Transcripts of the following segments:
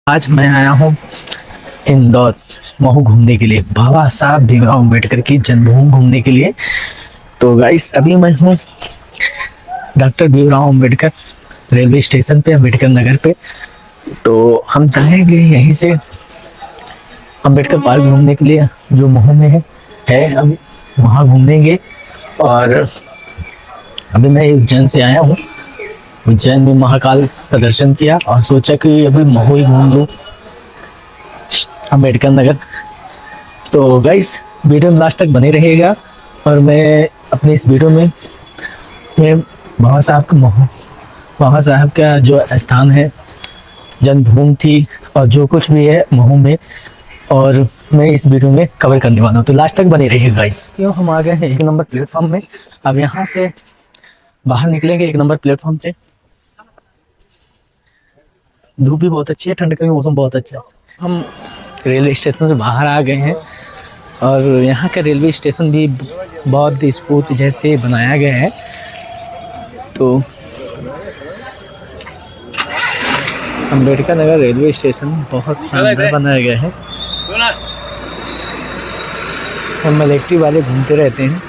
आज मैं आया हूँ इंदौर महू घूमने के लिए, बाबा साहब भीमराव अम्बेडकर की जन्मभूमि घूमने के लिए। तो गाइस अभी मैं हूँ doctor Bhimrao Ambedkar railway station पे, अम्बेडकर नगर पे। तो हम जाएंगे यहीं से अम्बेडकर पार्क घूमने के लिए, जो महू में है हम वहाँ घूमेंगे। और अभी मैं उज्जैन से आया हूँ। उज्जैन में महाकाल का दर्शन किया और सोचा कि अभी महू ही घूम लूँ, अम्बेडकर नगर। तो गाइस वीडियो में लास्ट तक बने रहेगा। और मैं अपने इस वीडियो में मैं बाबा साहब का जो स्थान है, जन्मभूमि थी और जो कुछ भी है महू में, और मैं इस वीडियो में कवर करने वाला हूँ। तो लास्ट तक बने रहिए गाइस। क्यों हम आ गए हैं 1 नंबर प्लेटफॉर्म में। अब यहाँ से बाहर निकलेंगे 1 नंबर प्लेटफॉर्म से। धूप भी बहुत अच्छी है, ठंड का भी मौसम बहुत अच्छा है। हम रेलवे स्टेशन से बाहर आ गए हैं और यहाँ का रेलवे स्टेशन भी बहुत स्फूर्त जैसे बनाया गया है। तो अम्बेडकर नगर रेलवे स्टेशन बहुत शानदार बनाया गया है। हम इलेक्ट्रिक वाले घूमते रहते हैं।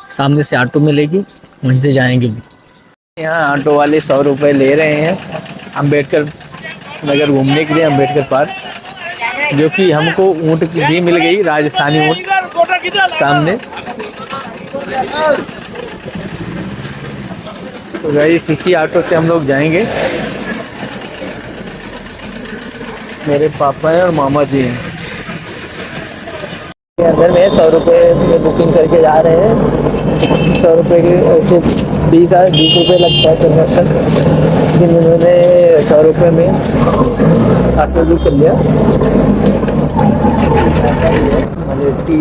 सामने से ऑटो मिलेगी, वहीं से जाएंगे। यहाँ ऑटो वाले 100 रुपये ले रहे हैं अम्बेडकर नगर घूमने के लिए, अम्बेडकर पार्क। जो कि हमको ऊँट भी मिल गई, राजस्थानी ऊँट सामने। तो गाइस इसी ऑटो से हम लोग जाएंगे। मेरे पापा हैं और मामा जी हैं। अंदर में 100 रुपये में बुकिंग करके जा रहे हैं। 100 रुपये के ऐसे 20 रुपये लगता है कन्वर्शन, लेकिन उन्होंने 100 रुपये में ऑटो बुक कर लिया। मलेटी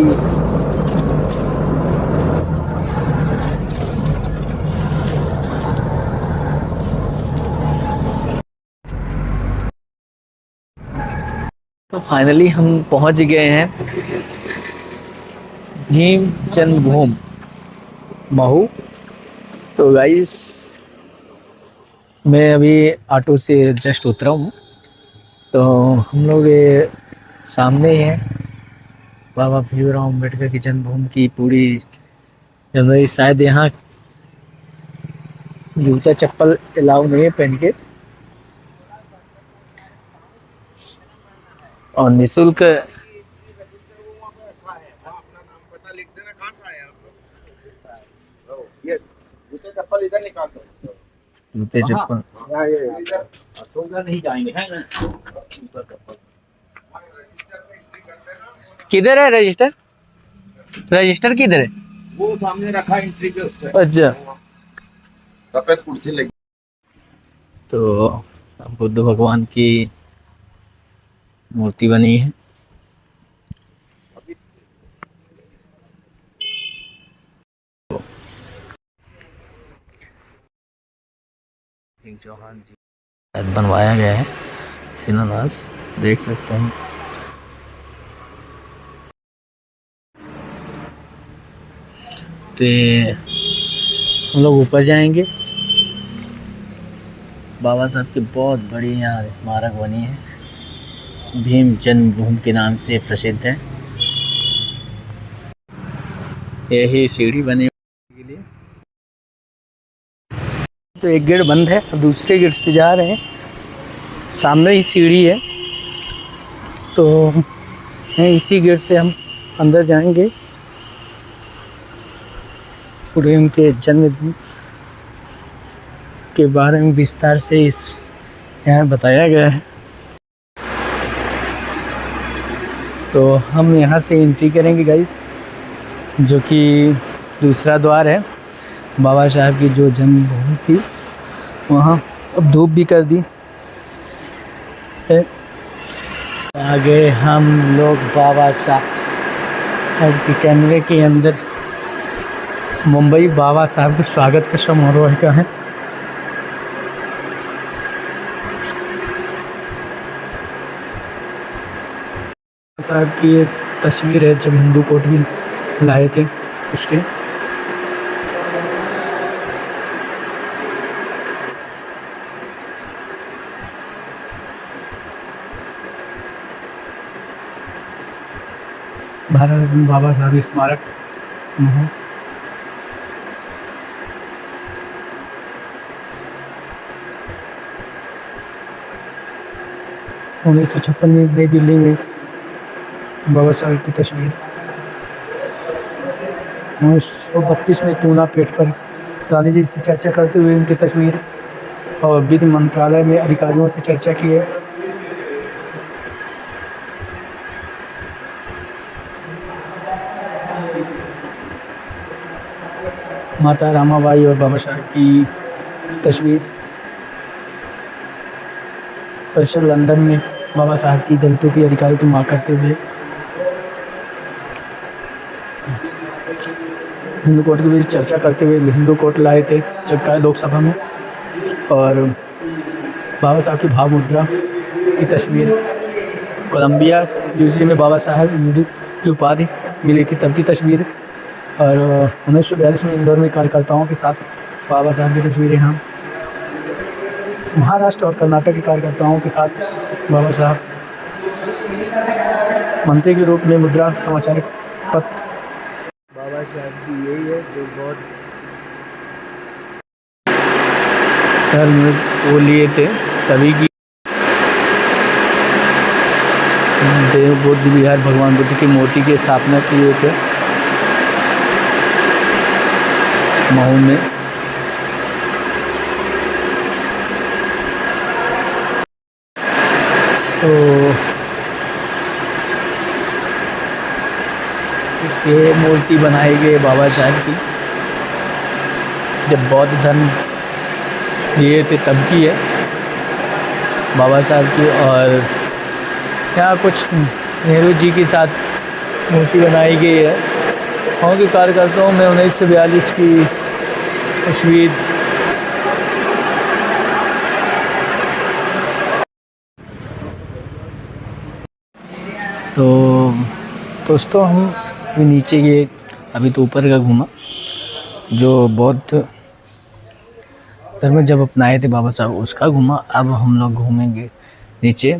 तो फाइनली हम पहुंच गए हैं भीम जन्मभूमि महू। तो गाइस मैं अभी ऑटो से जस्ट उतरा हूँ। तो हम लोग ये सामने ही है बाबा भीमराव अम्बेडकर की जन्मभूमि की पूरी जनवरी। शायद यहाँ जूता चप्पल अलाउ नहीं है पहन के, और निःशुल्क जूते चप्पल इधर निकाल दो। जूते चप्पल नहीं जाएंगे किधर है रजिस्टर? रजिस्टर किधर है? वो सामने रखा है एंट्री के उस पे। अच्छा, सफेद कुर्सी लगी। तो बुद्ध भगवान की मूर्ति बनी है। सिंह चौहान जी बनवाया गया है शिलान्यास, देख सकते हैं। तो हम लोग ऊपर जाएंगे। बाबा साहब की बहुत बड़ी यहाँ स्मारक बनी है, भीम जन्मभूमि के नाम से प्रसिद्ध है। यही सीढ़ी बनी के लिए। तो एक गेट बंद है, दूसरे गेट से जा रहे हैं। सामने ही सीढ़ी है, तो इसी गेट से हम अंदर जाएंगे। पूरे उनके जन्मदिन के बारे में विस्तार से इस यहाँ बताया गया है। तो हम यहाँ से एंट्री करेंगे गाइस, जो कि दूसरा द्वार है। बाबा साहब की जो जन्मभूमि थी वहाँ अब धूप भी कर दी है। आगे हम लोग बाबा साहब के कैमरे के अंदर मुंबई बाबा साहब के स्वागत का समारोह का है। साहब की ये तस्वीर है जब हिंदू कोट भी लाए थे उसके। भारत रत्न बाबा साहब स्मारक महू। 1956 में नई दिल्ली में बाबा साहब की तस्वीर। 1932 में टूना पेट पर गांधी जी से चर्चा करते हुए उनकी तस्वीर और विधि मंत्रालय में अधिकारियों से चर्चा की है। माता रामाबाई और बाबा साहब की तस्वीर। परिषद लंदन में बाबा साहब की दलितों की अधिकारों की मांग करते हुए हिंदू कोर्ट के बीच चर्चा करते हुए हिंदू कोर्ट लाए थे चक्का लोकसभा में। और बाबा साहब की भाव मुद्रा की तस्वीर। कोलंबिया यूनिवर्सिटी में बाबा साहब की उपाधि मिली थी तब की तस्वीर। और 1942 में इंदौर में कार्यकर्ताओं के साथ बाबा साहब की तस्वीरें हैं। महाराष्ट्र और कर्नाटक के कार्यकर्ताओं के साथ बाबा साहब। मंत्री के रूप में मुद्रा समाचार पत्र बाबा साहब की यही है जो बहुत धर्म वो लिए थे तभी की। देव बुद्ध विहार भगवान बुद्ध की मूर्ति की स्थापना किए थे महू में। तो ये मूर्ति बनाई गई बाबा साहब की जब बौद्ध धर्म लिए थे तब की है बाबा साहब की। और यहाँ कुछ नेहरू जी के साथ मूर्ति बनाई गई है। गाँव के कार्यकर्ताओं में 1942 की तस्वीर। तो दोस्तों हम अभी नीचे गए, अभी तो ऊपर का घूमा जो बौद्ध धर्म जब अपनाए थे बाबा साहब उसका घूमा। अब हम लोग घूमेंगे नीचे।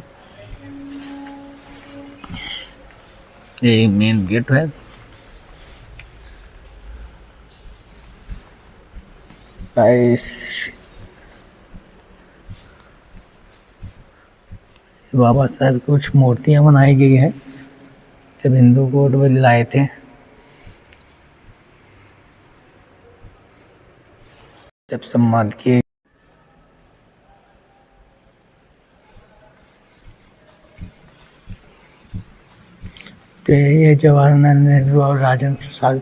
ये मेन गेट है। गाइस बाबा साहब कुछ मूर्तियां बनाई गई हैं जब हिंदू कोर्ट में लाए थे। जब सम्मान किए तो ये जवाहरलाल नेहरू और राजेंद्र प्रसाद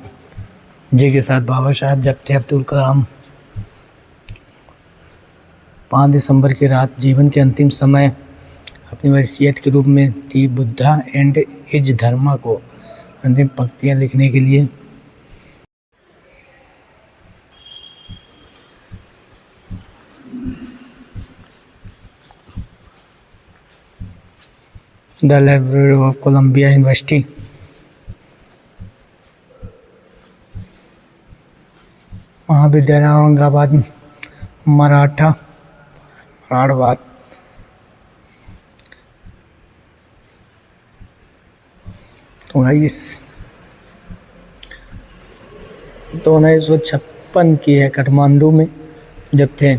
जी के साथ बाबा साहब जब थे। अब्दुल कलाम 5 दिसंबर की रात जीवन के अंतिम समय अपनी वसीयत के रूप में दी बुद्धा एंड हिज धर्मा को अंतिम पंक्तियां लिखने के लिए the library of Columbia university महाविद्यालय औरंगाबाद मराठवाड़। तो गाइस तो 1956 की है काठमांडू में जब थे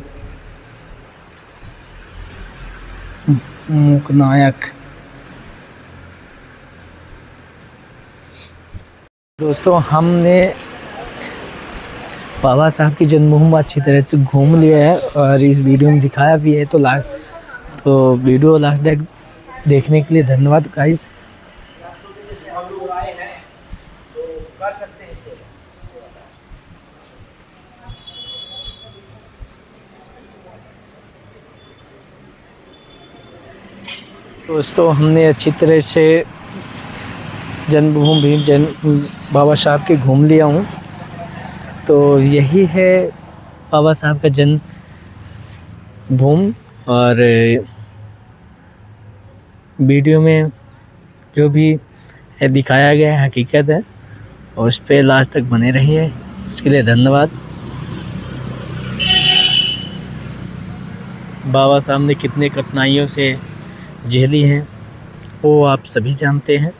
मूकनायक। दोस्तों हमने बाबा साहब की जन्मभूमि अच्छी तरह से घूम लिया है और इस वीडियो में दिखाया भी है। तो वीडियो लास्ट तक देखने के लिए धन्यवाद गाइस। दोस्तों हमने अच्छी तरह से जन्मभूमि बाबा साहब के घूम लिया हूँ। तो यही है बाबा साहब का जन्म भूमि। और वीडियो में जो भी दिखाया गया है हकीकत है और उस पर लास्ट तक बने रहिए। उसके लिए धन्यवाद। बाबा साहब ने कितने कठिनाइयों से झेली हैं वो आप सभी जानते हैं।